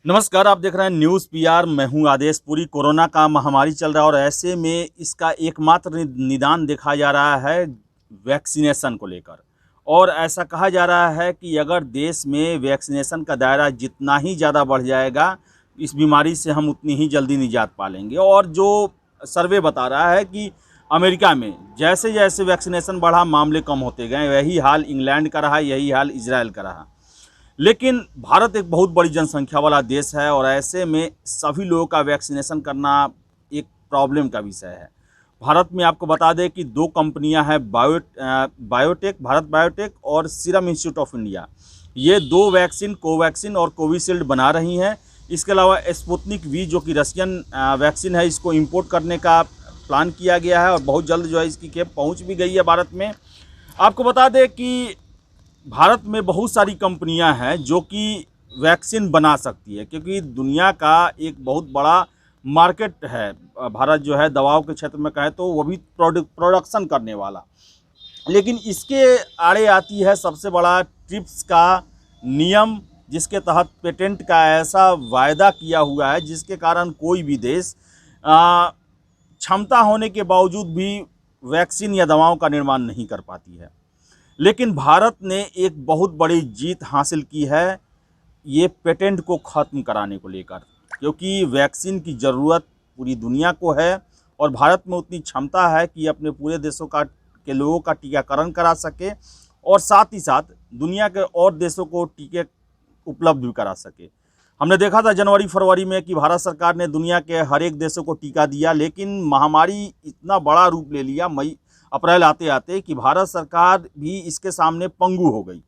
नमस्कार, आप देख रहे हैं न्यूज़ पीआर। मैं हूं आदेश। पूरी कोरोना का महामारी चल रहा है और ऐसे में इसका एकमात्र निदान देखा जा रहा है वैक्सीनेशन को लेकर। और ऐसा कहा जा रहा है कि अगर देश में वैक्सीनेशन का दायरा जितना ही ज़्यादा बढ़ जाएगा, इस बीमारी से हम उतनी ही जल्दी निजात पा लेंगे। और जो सर्वे बता रहा है कि अमेरिका में जैसे जैसे वैक्सीनेशन बढ़ा, मामले कम होते गए। यही हाल इंग्लैंड का रहा, यही हाल इजराइल का रहा। लेकिन भारत एक बहुत बड़ी जनसंख्या वाला देश है और ऐसे में सभी लोगों का वैक्सीनेशन करना एक प्रॉब्लम का विषय है। भारत में आपको बता दें कि दो कंपनियां हैं, भारत बायोटेक और सीरम इंस्टीट्यूट ऑफ इंडिया। ये दो वैक्सीन, कोवैक्सीन और कोविशील्ड बना रही हैं। इसके अलावा स्पुतनिक वी जो कि रशियन वैक्सीन है, इसको इंपोर्ट करने का प्लान किया गया है और बहुत जल्द जो है इसकी खेप पहुँच भी गई है भारत में। आपको बता दें कि भारत में बहुत सारी कंपनियां हैं जो कि वैक्सीन बना सकती है, क्योंकि दुनिया का एक बहुत बड़ा मार्केट है। भारत जो है दवाओं के क्षेत्र में कहे तो वो भी प्रोडक्शन करने वाला। लेकिन इसके आड़े आती है सबसे बड़ा ट्रिप्स का नियम, जिसके तहत पेटेंट का ऐसा वायदा किया हुआ है जिसके कारण कोई भी देश क्षमता होने के बावजूद भी वैक्सीन या दवाओं का निर्माण नहीं कर पाती है। लेकिन भारत ने एक बहुत बड़ी जीत हासिल की है ये पेटेंट को ख़त्म कराने को लेकर, क्योंकि वैक्सीन की ज़रूरत पूरी दुनिया को है और भारत में उतनी क्षमता है कि अपने पूरे देशों के लोगों का टीकाकरण करा सके और साथ ही साथ दुनिया के और देशों को टीके उपलब्ध भी करा सके। हमने देखा था जनवरी फरवरी में कि भारत सरकार ने दुनिया के हर एक देशों को टीका दिया, लेकिन महामारी इतना बड़ा रूप ले लिया मई अप्रैल आते आते कि भारत सरकार भी इसके सामने पंगु हो गई।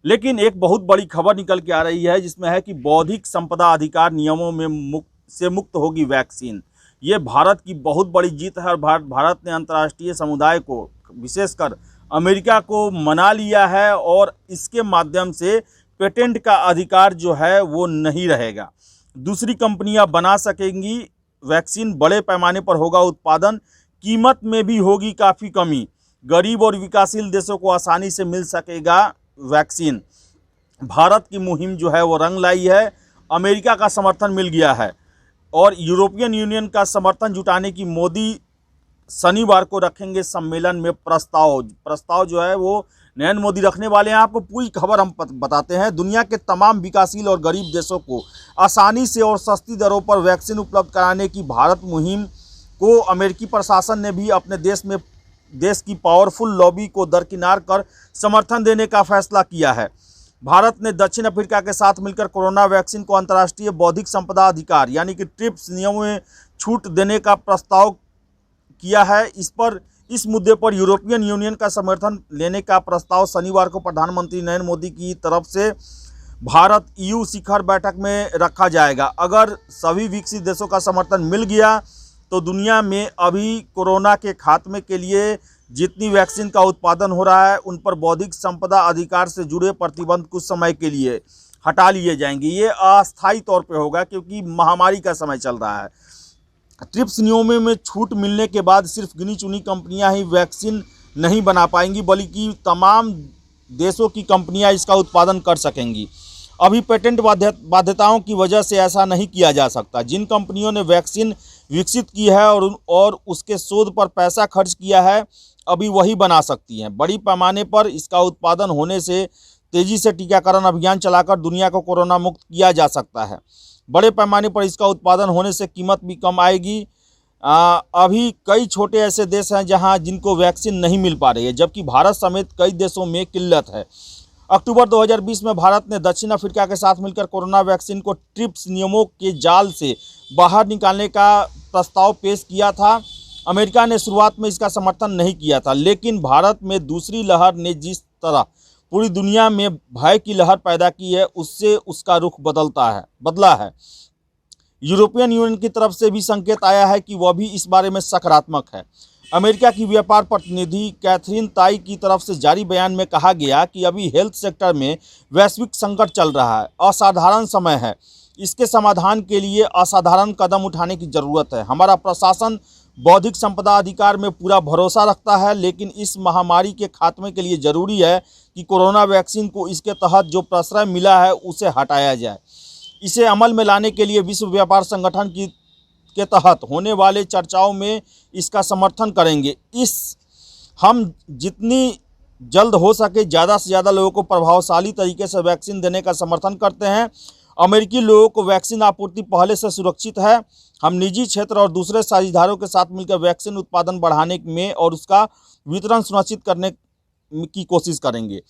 लेकिन एक बहुत बड़ी खबर निकल के आ रही है जिसमें है कि बौद्धिक संपदा अधिकार नियमों में मुक्त होगी वैक्सीन। ये भारत की बहुत बड़ी जीत है और भारत ने अंतर्राष्ट्रीय समुदाय को, विशेषकर अमेरिका को मना लिया है और इसके माध्यम से पेटेंट का अधिकार जो है वो नहीं रहेगा। दूसरी कंपनियां बना सकेंगी वैक्सीन, बड़े पैमाने पर होगा उत्पादन, कीमत में भी होगी काफ़ी कमी, गरीब और विकासशील देशों को आसानी से मिल सकेगा वैक्सीन। भारत की मुहिम जो है वो रंग लाई है, अमेरिका का समर्थन मिल गया है और यूरोपियन यूनियन का समर्थन जुटाने की मोदी शनिवार को रखेंगे सम्मेलन में प्रस्ताव जो है वो नरेंद्र मोदी रखने वाले हैं। आपको पूरी खबर हम बताते हैं। दुनिया के तमाम विकासशील और गरीब देशों को आसानी से और सस्ती दरों पर वैक्सीन उपलब्ध कराने की भारत मुहिम को अमेरिकी प्रशासन ने भी अपने देश की पावरफुल लॉबी को दरकिनार कर समर्थन देने का फैसला किया है। भारत ने दक्षिण अफ्रीका के साथ मिलकर कोरोना वैक्सीन को अंतर्राष्ट्रीय बौद्धिक संपदा अधिकार यानी कि ट्रिप्स नियमों में छूट देने का प्रस्ताव किया है। इस मुद्दे पर यूरोपियन यूनियन का समर्थन लेने का प्रस्ताव शनिवार को प्रधानमंत्री नरेंद्र मोदी की तरफ से भारत EU शिखर बैठक में रखा जाएगा। अगर सभी विकसित देशों का समर्थन मिल गया तो दुनिया में अभी कोरोना के खात्मे के लिए जितनी वैक्सीन का उत्पादन हो रहा है उन पर बौद्धिक संपदा अधिकार से जुड़े प्रतिबंध कुछ समय के लिए हटा लिए जाएंगे। ये अस्थायी तौर पे होगा क्योंकि महामारी का समय चल रहा है। ट्रिप्स नियमों में छूट मिलने के बाद सिर्फ गिनी चुनी कंपनियां ही वैक्सीन नहीं बना पाएंगी, बल्कि तमाम देशों की कंपनियां इसका उत्पादन कर सकेंगी। अभी पेटेंट बाध्यताओं की वजह से ऐसा नहीं किया जा सकता। जिन कंपनियों ने वैक्सीन विकसित की है और उसके शोध पर पैसा खर्च किया है, अभी वही बना सकती हैं। बड़ी पैमाने पर इसका उत्पादन होने से तेज़ी से टीकाकरण अभियान चलाकर दुनिया को कोरोना मुक्त किया जा सकता है। बड़े पैमाने पर इसका उत्पादन होने से कीमत भी कम आएगी। अभी कई छोटे ऐसे देश हैं जिनको वैक्सीन नहीं मिल पा रही है, जबकि भारत समेत कई देशों में किल्लत है। अक्टूबर 2020 में भारत ने दक्षिण अफ्रीका के साथ मिलकर कोरोना वैक्सीन को ट्रिप्स नियमों के जाल से बाहर निकालने का प्रस्ताव पेश किया था। अमेरिका ने शुरुआत में इसका समर्थन नहीं किया था, लेकिन भारत में दूसरी लहर ने जिस तरह पूरी दुनिया में भय की लहर पैदा की है, उससे उसका रुख बदला है। यूरोपियन यूनियन की तरफ से भी संकेत आया है कि वह भी इस बारे में सकारात्मक है। अमेरिका की व्यापार प्रतिनिधि कैथरीन ताई की तरफ से जारी बयान में कहा गया कि अभी हेल्थ सेक्टर में वैश्विक संकट चल रहा है, असाधारण समय है। इसके समाधान के लिए असाधारण कदम उठाने की ज़रूरत है। हमारा प्रशासन बौद्धिक संपदा अधिकार में पूरा भरोसा रखता है, लेकिन इस महामारी के खात्मे के लिए ज़रूरी है कि कोरोना वैक्सीन को इसके तहत जो प्रश्रय मिला है उसे हटाया जाए। इसे अमल में लाने के लिए विश्व व्यापार संगठन के तहत होने वाले चर्चाओं में इसका समर्थन करेंगे। हम जितनी जल्द हो सके ज़्यादा से ज़्यादा लोगों को प्रभावशाली तरीके से वैक्सीन देने का समर्थन करते हैं। अमेरिकी लोगों को वैक्सीन आपूर्ति पहले से सुरक्षित है। हम निजी क्षेत्र और दूसरे साझेदारों के साथ मिलकर वैक्सीन उत्पादन बढ़ाने में और उसका वितरण सुनिश्चित करने की कोशिश करेंगे।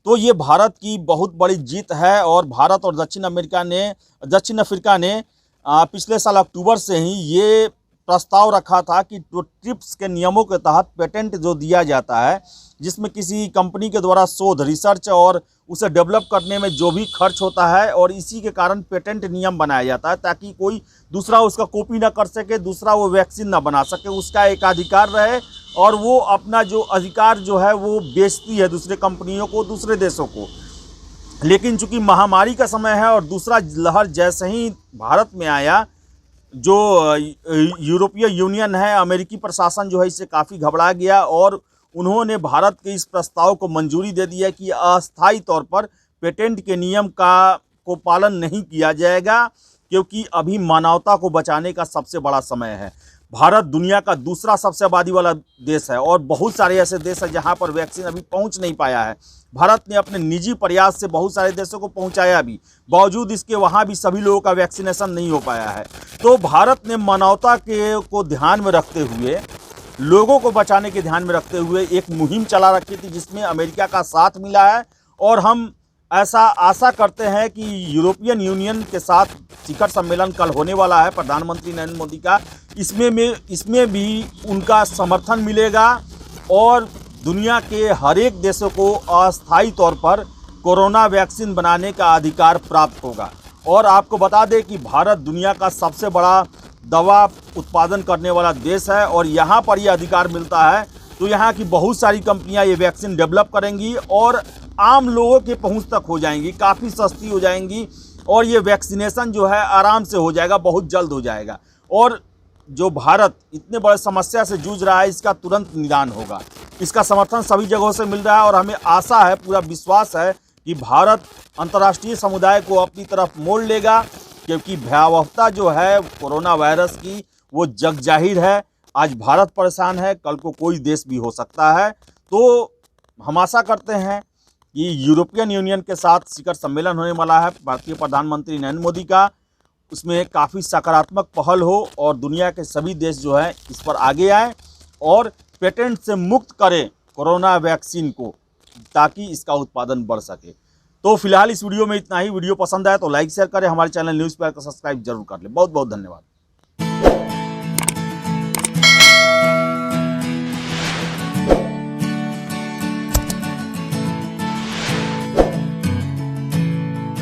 तो ये भारत की बहुत बड़ी जीत है और भारत और दक्षिण अफ्रीका ने पिछले साल अक्टूबर से ही ये प्रस्ताव रखा था कि ट्रिप्स के नियमों के तहत पेटेंट जो दिया जाता है, जिसमें किसी कंपनी के द्वारा शोध, रिसर्च और उसे डेवलप करने में जो भी खर्च होता है, और इसी के कारण पेटेंट नियम बनाया जाता है ताकि कोई दूसरा उसका कॉपी ना कर सके, दूसरा वो वैक्सीन ना बना सके, उसका एक अधिकार रहे और वो अपना जो अधिकार जो है वो बेचती है दूसरे कंपनियों को, दूसरे देशों को। लेकिन चूंकि महामारी का समय है और दूसरा लहर जैसे ही भारत में आया, जो यूरोपीय यूनियन है, अमेरिकी प्रशासन जो है इससे काफ़ी घबरा गया और उन्होंने भारत के इस प्रस्ताव को मंजूरी दे दी है कि अस्थायी तौर पर पेटेंट के नियम को पालन नहीं किया जाएगा, क्योंकि अभी मानवता को बचाने का सबसे बड़ा समय है। भारत दुनिया का दूसरा सबसे आबादी वाला देश है और बहुत सारे ऐसे देश हैं जहां पर वैक्सीन अभी पहुंच नहीं पाया है। भारत ने अपने निजी प्रयास से बहुत सारे देशों को पहुंचाया भी, बावजूद इसके वहां भी सभी लोगों का वैक्सीनेशन नहीं हो पाया है। तो भारत ने मानवता को ध्यान में रखते हुए, लोगों को बचाने के ध्यान में रखते हुए एक मुहिम चला रखी थी जिसमें अमेरिका का साथ मिला है। और हम ऐसा आशा करते हैं कि यूरोपियन यूनियन के साथ शिखर सम्मेलन कल होने वाला है प्रधानमंत्री नरेंद्र मोदी का, इसमें भी उनका समर्थन मिलेगा और दुनिया के हर एक देशों को अस्थायी तौर पर कोरोना वैक्सीन बनाने का अधिकार प्राप्त होगा। और आपको बता दें कि भारत दुनिया का सबसे बड़ा दवा उत्पादन करने वाला देश है और यहाँ पर यह अधिकार मिलता है तो यहाँ की बहुत सारी कंपनियाँ ये वैक्सीन डेवलप करेंगी और आम लोगों के पहुँच तक हो जाएंगी, काफ़ी सस्ती हो जाएंगी और ये वैक्सीनेशन जो है आराम से हो जाएगा, बहुत जल्द हो जाएगा। और जो भारत इतने बड़े समस्या से जूझ रहा है, इसका तुरंत निदान होगा। इसका समर्थन सभी जगहों से मिल रहा है और हमें आशा है, पूरा विश्वास है कि भारत अंतर्राष्ट्रीय समुदाय को अपनी तरफ मोड़ लेगा, क्योंकि भयावहता जो है कोरोना वायरस की वो जग जाहिर है। आज भारत परेशान है, कल को कोई देश भी हो सकता है। तो हम आशा करते हैं कि यूरोपियन यूनियन के साथ शिखर सम्मेलन होने वाला है भारतीय प्रधानमंत्री नरेंद्र मोदी का, उसमें काफ़ी सकारात्मक पहल हो और दुनिया के सभी देश जो है इस पर आगे आए और पेटेंट से मुक्त करें कोरोना वैक्सीन को, ताकि इसका उत्पादन बढ़ सके। तो फिलहाल इस वीडियो में इतना ही। वीडियो पसंद आए तो लाइक शेयर करें, हमारे चैनल न्यूज़ पेपर को सब्सक्राइब जरूर कर लें। बहुत बहुत धन्यवाद।